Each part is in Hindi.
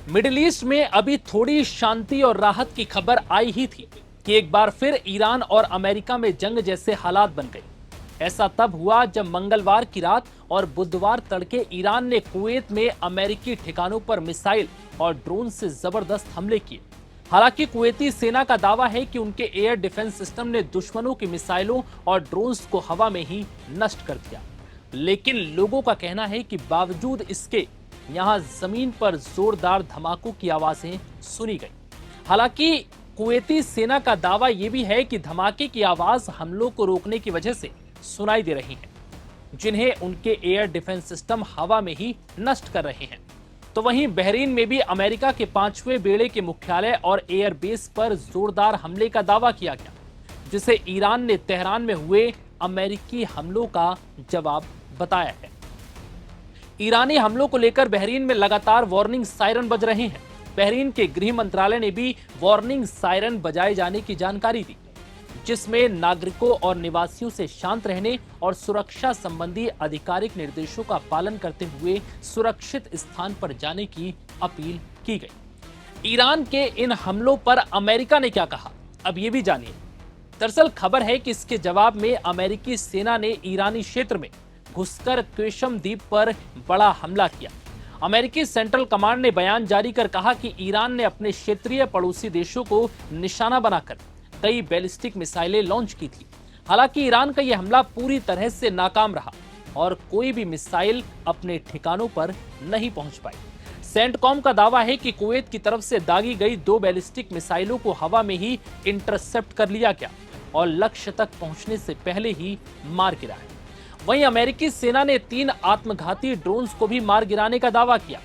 मिडिल ईस्ट में अभी थोड़ी शांति और राहत की खबर आई ही थी कि एक बार फिर ईरान और अमेरिका में जंग जैसे हालात बन गए। ऐसा तब हुआ जब मंगलवार की रात और बुधवार तड़के ईरान ने कुवैत में अमेरिकी ठिकानों पर मिसाइल और ड्रोन से जबरदस्त हमले किए। हालांकि कुवैती सेना का दावा है कि उनके एयर डिफेंस सिस्टम ने दुश्मनों की मिसाइलों और ड्रोन्स को हवा में ही नष्ट कर दिया, लेकिन लोगों का कहना है कि बावजूद इसके यहां जमीन पर जोरदार धमाकों की आवाजें सुनी गई। हालांकि कुवैती सेना का दावा यह भी है कि धमाके की आवाज हमलों को रोकने की वजह से सुनाई दे रही है, जिन्हें उनके एयर डिफेंस सिस्टम हवा में ही नष्ट कर रहे हैं। तो वहीं बहरीन में भी अमेरिका के 5वें बेड़े के मुख्यालय और एयरबेस पर जोरदार हमले का दावा किया गया, जिसे ईरान ने तेहरान में हुए अमेरिकी हमलों का जवाब बताया है। ईरानी हमलों को लेकर बहरीन में लगातार वार्निंग सायरन बज रहे हैं। बहरीन के गृह मंत्रालय ने भी वार्निंग सायरन बजाए जाने की जानकारी दी, जिसमें नागरिकों और निवासियों से शांत रहने और सुरक्षा संबंधी आधिकारिक निर्देशों का पालन करते हुए सुरक्षित स्थान पर जाने की अपील की गई। ईरान के इन हमलों पर अमेरिका ने क्या कहा, अब ये भी जानिए। दरअसल खबर है कि इसके जवाब में अमेरिकी सेना ने ईरानी क्षेत्र में घुसकर क्वेशम द्वीप पर बड़ा हमला किया। अमेरिकी सेंट्रल कमांड ने बयान जारी कर कहा कि ईरान ने अपने क्षेत्रीय पड़ोसी देशों को निशाना बनाकर कई बैलिस्टिक मिसाइलें लॉन्च की थी। हालांकि ईरान का यह हमला पूरी तरह से नाकाम रहा और कोई भी मिसाइल अपने ठिकानों पर नहीं पहुंच पाई। सेंटकॉम का दावा है कि कुवैत की तरफ से दागी गई 2 बैलिस्टिक मिसाइलों को हवा में ही इंटरसेप्ट कर लिया गया और लक्ष्य तक पहुंचने से पहले ही मार गिराया। वहीं अमेरिकी सेना ने 3 आत्मघाती ड्रोन्स को भी मार गिराने का दावा किया,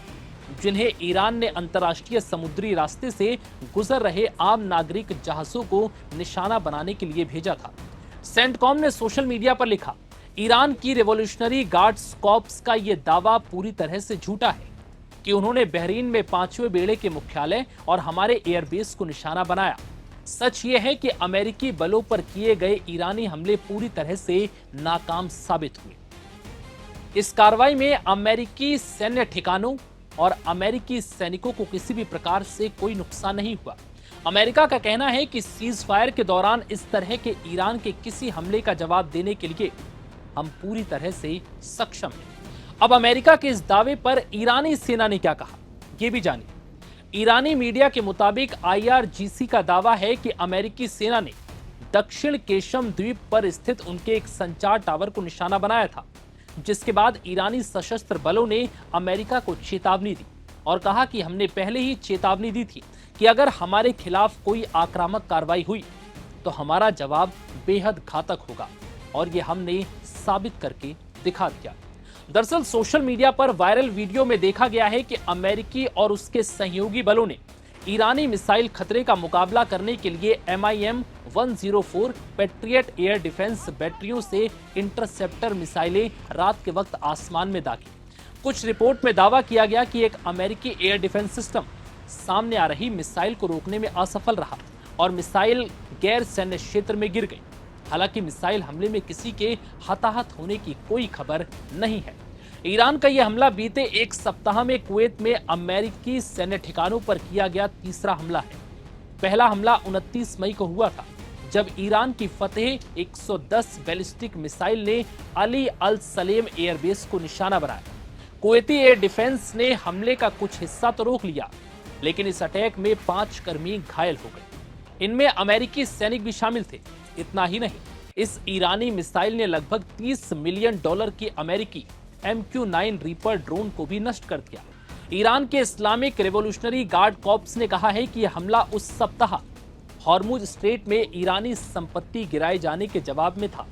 जिन्हें ईरान ने अंतर्राष्ट्रीय समुद्री रास्ते से गुजर रहे आम नागरिक जहाजों को निशाना बनाने के लिए भेजा था। सेंटकॉम ने सोशल मीडिया पर लिखा, ईरान की रिवॉल्यूशनरी गार्ड्स कॉर्प्स का यह दावा पूरी तरह से झूठा है कि उन्होंने बहरीन में 5वें बेड़े के मुख्यालय और हमारे एयरबेस को निशाना बनाया। सच यह है कि अमेरिकी बलों पर किए गए ईरानी हमले पूरी तरह से नाकाम साबित हुए। इस कार्रवाई में अमेरिकी सैन्य ठिकानों और अमेरिकी सैनिकों को किसी भी प्रकार से कोई नुकसान नहीं हुआ। अमेरिका का कहना है कि सीज फायर के दौरान इस तरह के ईरान के किसी हमले का जवाब देने के लिए हम पूरी तरह से सक्षम हैं। अब अमेरिका के इस दावे पर ईरानी सेना ने क्या कहा, यह भी जानिए। ईरानी मीडिया के मुताबिक IRGC का दावा है कि अमेरिकी सेना ने दक्षिण केशम द्वीप पर स्थित उनके एक संचार टावर को निशाना बनाया था, जिसके बाद ईरानी सशस्त्र बलों ने अमेरिका को चेतावनी दी और कहा कि हमने पहले ही चेतावनी दी थी कि अगर हमारे खिलाफ कोई आक्रामक कार्रवाई हुई तो हमारा जवाब बेहद घातक होगा, और ये हमने साबित करके दिखा दिया। दरअसल सोशल मीडिया पर वायरल वीडियो में देखा गया है कि अमेरिकी और उसके सहयोगी बलों ने ईरानी मिसाइल खतरे का मुकाबला करने के लिए MIM-104 पैट्रियट एयर डिफेंस बैटरियों से इंटरसेप्टर मिसाइलें रात के वक्त आसमान में दागी। कुछ रिपोर्ट में दावा किया गया कि एक अमेरिकी एयर डिफेंस सिस्टम सामने आ रही मिसाइल को रोकने में असफल रहा और मिसाइल गैर सैन्य क्षेत्र में गिर गई। हालांकि मिसाइल हमले में किसी के हताहत होने की कोई खबर नहीं है। ईरान का यह हमला बीते एक सप्ताह में कुवैत में अमेरिकी सैन्य ठिकानों पर किया गया तीसरा हमला है। पहला हमला 29 मई को हुआ था, जब ईरान की फतेह 110 बैलिस्टिक मिसाइल ने अली अल सलेम एयरबेस को निशाना बनाया। कुवैती एयर डिफेंस ने हमले का कुछ हिस्सा तो रोक लिया, लेकिन इस अटैक में 5 कर्मी घायल हो गए। इनमें अमेरिकी सैनिक भी शामिल थे। इतना ही नहीं, इस ईरानी मिसाइल ने लगभग $30 मिलियन की अमेरिकी MQ-9 रीपर ड्रोन को भी नष्ट कर दिया। ईरान के इस्लामिक रिवॉल्यूशनरी गार्ड कॉर्प्स ने कहा है कि यह हमला उस सप्ताह हॉर्मुज स्ट्रेट में ईरानी संपत्ति गिराए जाने के जवाब में था।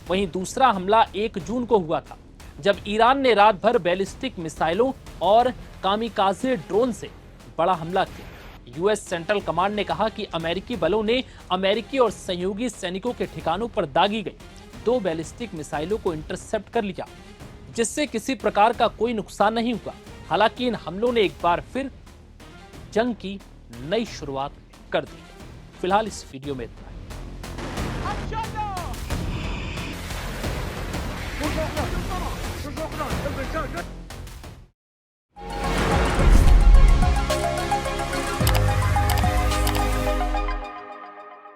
वहीं दूसरा हमला 1 जून को हुआ था, जब ईरान ने रात भर बैलिस्टिक मिसाइलों और कामिकाजे ड्रोन से बड़ा हमला किया। US सेंट्रल कमांड ने कहा कि अमेरिकी बलों ने अमेरिकी और सहयोगी सैनिकों के ठिकानों पर दागी गई 2 बैलिस्टिक मिसाइलों को इंटरसेप्ट कर लिया, जिससे किसी प्रकार का कोई नुकसान नहीं हुआ। हालांकि इन हमलों ने एक बार फिर जंग की नई शुरुआत कर दी। फिलहाल इस वीडियो में इतना ही। Go, go.